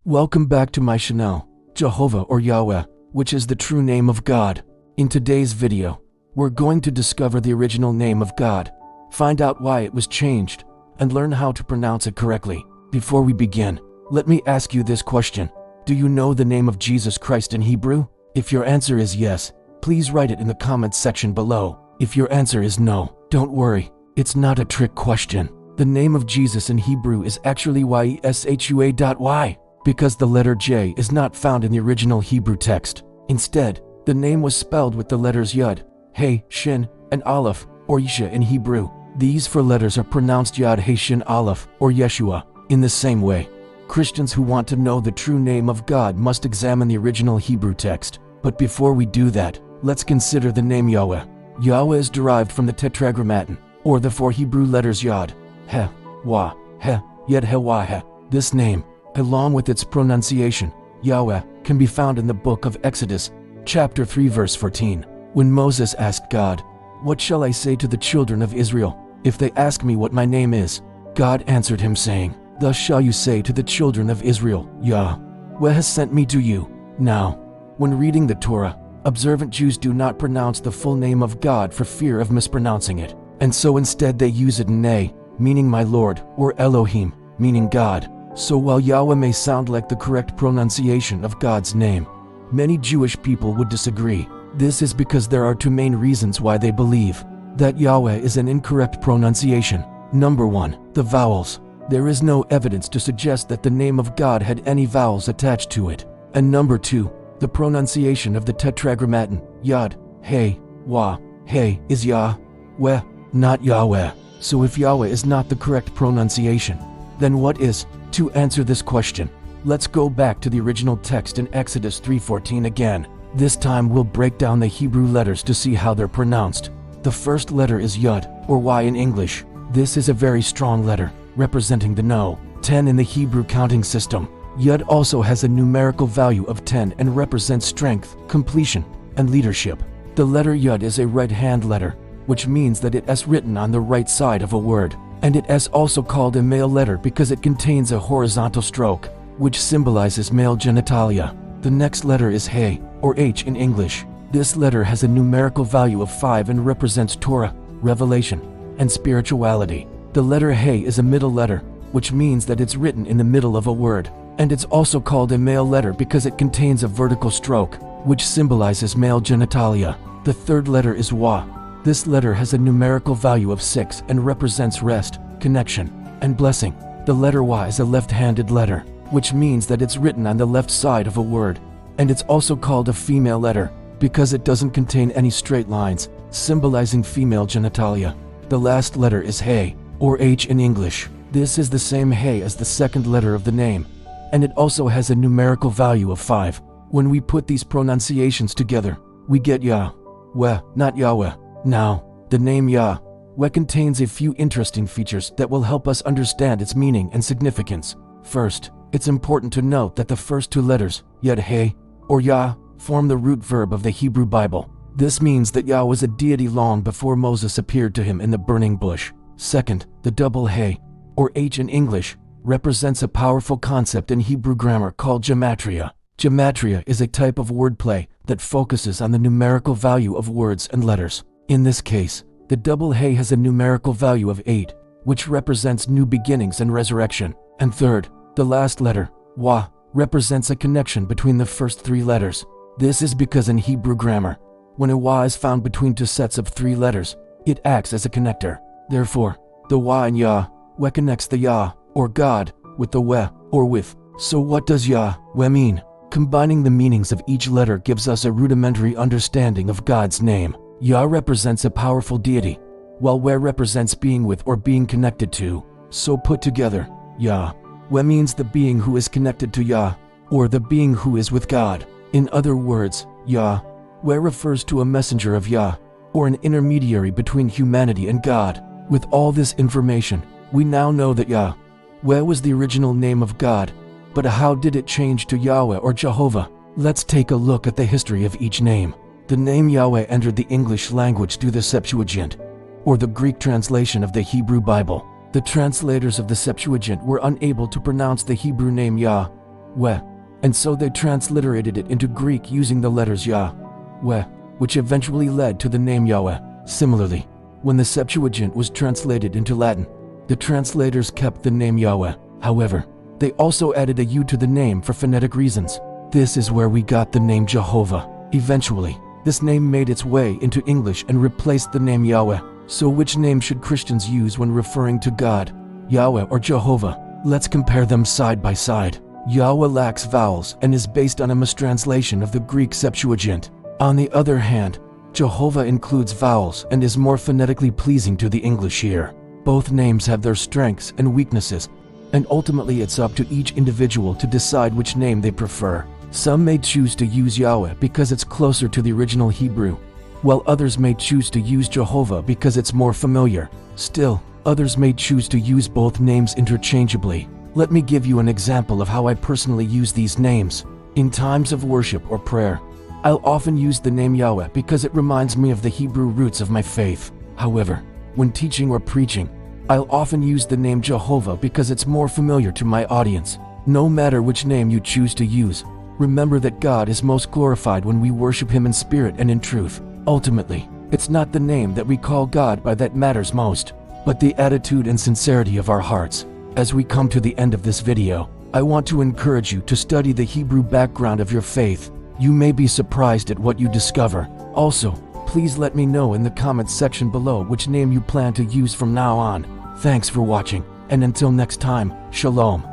Welcome back to my channel, Jehovah or Yahweh, which is the true name of God. In today's video, we're going to discover the original name of God, find out why it was changed, and learn how to pronounce it correctly. Before we begin, let me ask you this question. Do you know the name of Jesus Christ in Hebrew? If your answer is yes, please write it in the comments section below. If your answer is no, don't worry, it's not a trick question. The name of Jesus in Hebrew is actually YHWH, because the letter J is not found in the original Hebrew text. Instead, the name was spelled with the letters Yud, He, Shin, and Aleph, or Yesha in Hebrew. These four letters are pronounced Yod, He, Shin, Aleph, or Yeshua. In the same way, Christians who want to know the true name of God must examine the original Hebrew text. But before we do that, let's consider the name Yahweh. Yahweh is derived from the Tetragrammaton, or the four Hebrew letters Yod, He, Wah, He, YHWH. This name, along with its pronunciation, Yahweh, can be found in the book of Exodus, chapter 3 verse 14. When Moses asked God, "What shall I say to the children of Israel, if they ask me what my name is?" God answered him saying, "Thus shall you say to the children of Israel, Yahweh has sent me to you." Now, when reading the Torah, observant Jews do not pronounce the full name of God for fear of mispronouncing it, and so instead they use it Ne, meaning my Lord, or Elohim, meaning God. So while Yahweh may sound like the correct pronunciation of God's name, many Jewish people would disagree. This is because there are two main reasons why they believe that Yahweh is an incorrect pronunciation. Number 1, the vowels. There is no evidence to suggest that the name of God had any vowels attached to it. And number 2, the pronunciation of the Tetragrammaton, Yod, He, Wah, He, is Yahweh, not Yahweh. So if Yahweh is not the correct pronunciation, then what is? To answer this question, let's go back to the original text in Exodus 3:14 again. This time we'll break down the Hebrew letters to see how they're pronounced. The first letter is Yud, or Y in English. This is a very strong letter, representing the no. 10 in the Hebrew counting system. Yud also has a numerical value of 10 and represents strength, completion, and leadership. The letter Yud is a right-hand letter, which means that it is written on the right side of a word. And it is also called a male letter because it contains a horizontal stroke, which symbolizes male genitalia. The next letter is He, or H in English. This letter has a numerical value of 5 and represents Torah, revelation, and spirituality. The letter He is a middle letter, which means that it's written in the middle of a word. And it's also called a male letter because it contains a vertical stroke, which symbolizes male genitalia. The third letter is Wah. This letter has a numerical value of 6 and represents rest, connection, and blessing. The letter Y is a left-handed letter, which means that it's written on the left side of a word. And it's also called a female letter because it doesn't contain any straight lines, symbolizing female genitalia. The last letter is He, or H in English. This is the same He as the second letter of the name, and it also has a numerical value of 5. When we put these pronunciations together, we get Yahweh, not Yahweh. Now, the name Yahweh contains a few interesting features that will help us understand its meaning and significance. First, it's important to note that the first two letters, Yod, He, or Yah, form the root verb of the Hebrew Bible. This means that Yah was a deity long before Moses appeared to him in the burning bush. Second, the double He, or H in English, represents a powerful concept in Hebrew grammar called gematria. Gematria is a type of wordplay that focuses on the numerical value of words and letters. In this case, the double He has a numerical value of 8, which represents new beginnings and resurrection. And third, the last letter, Wah, represents a connection between the first 3 letters. This is because in Hebrew grammar, when a Wah is found between two sets of 3 letters, it acts as a connector. Therefore, the Wah in Yahweh connects the Yah, or God, with the Weh, or with. So what does Yahweh mean? Combining the meanings of each letter gives us a rudimentary understanding of God's name. Yah represents a powerful deity, while Weh represents being with or being connected to. So put together, Yahweh means the being who is connected to Yah, or the being who is with God. In other words, Yahweh refers to a messenger of Yah, or an intermediary between humanity and God. With all this information, we now know that Yahweh was the original name of God, but how did it change to Yahweh or Jehovah? Let's take a look at the history of each name. The name Yahweh entered the English language through the Septuagint, or the Greek translation of the Hebrew Bible. The translators of the Septuagint were unable to pronounce the Hebrew name YHWH, and so they transliterated it into Greek using the letters Yahweh, which eventually led to the name Yahweh. Similarly, when the Septuagint was translated into Latin, the translators kept the name Yahweh. However, they also added a U to the name for phonetic reasons. This is where we got the name Jehovah. Eventually, this name made its way into English and replaced the name Yahweh. So which name should Christians use when referring to God, Yahweh or Jehovah? Let's compare them side by side. Yahweh lacks vowels and is based on a mistranslation of the Greek Septuagint. On the other hand, Jehovah includes vowels and is more phonetically pleasing to the English ear. Both names have their strengths and weaknesses, and ultimately it's up to each individual to decide which name they prefer. Some may choose to use Yahweh because it's closer to the original Hebrew, while others may choose to use Jehovah because it's more familiar. Still, others may choose to use both names interchangeably. Let me give you an example of how I personally use these names. In times of worship or prayer, I'll often use the name Yahweh because it reminds me of the Hebrew roots of my faith. However, when teaching or preaching, I'll often use the name Jehovah because it's more familiar to my audience. No matter which name you choose to use, remember that God is most glorified when we worship Him in spirit and in truth. Ultimately, it's not the name that we call God by that matters most, but the attitude and sincerity of our hearts. As we come to the end of this video, I want to encourage you to study the Hebrew background of your faith. You may be surprised at what you discover. Also, please let me know in the comments section below which name you plan to use from now on. Thanks for watching, and until next time, Shalom.